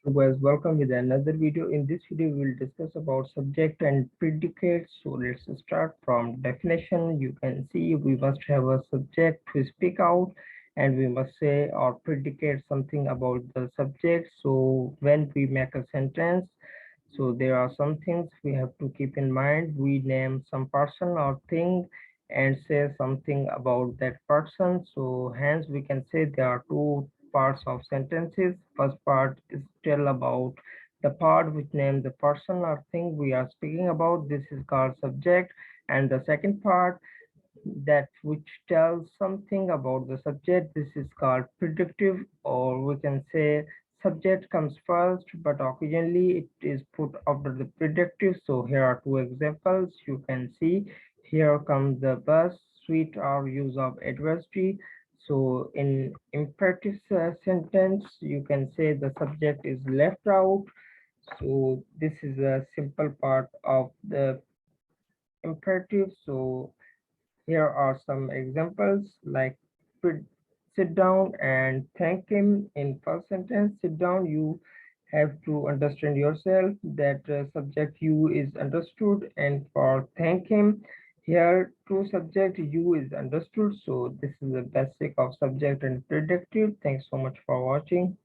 So guys, welcome with another video. In this video, we will discuss about subject and predicate. So let's start from definition. You can see we must have a subject to speak out, and we must say or predicate something about the subject. So when we make a sentence, so there are some things we have to keep in mind. We name some person or thing and say something about that person. So hence we can say there are two parts of sentences. First part is tell about the part which name the person or thing we are speaking about. This is called subject. And the second part that which tells something about the subject. This is called predictive, or we can say subject comes first, but occasionally it is put after the predictive. So here are two examples. You can see here comes the bus, sweet or use of adversary. So in imperative sentence, you can say the subject is left out. So this is a simple part of the imperative. So here are some examples like sit down and thank him. In first sentence, sit down, you have to understand yourself that subject you is understood, and for thank him, here to subject you is understood. So this is the basic of subject and predictive. Thanks so much for watching.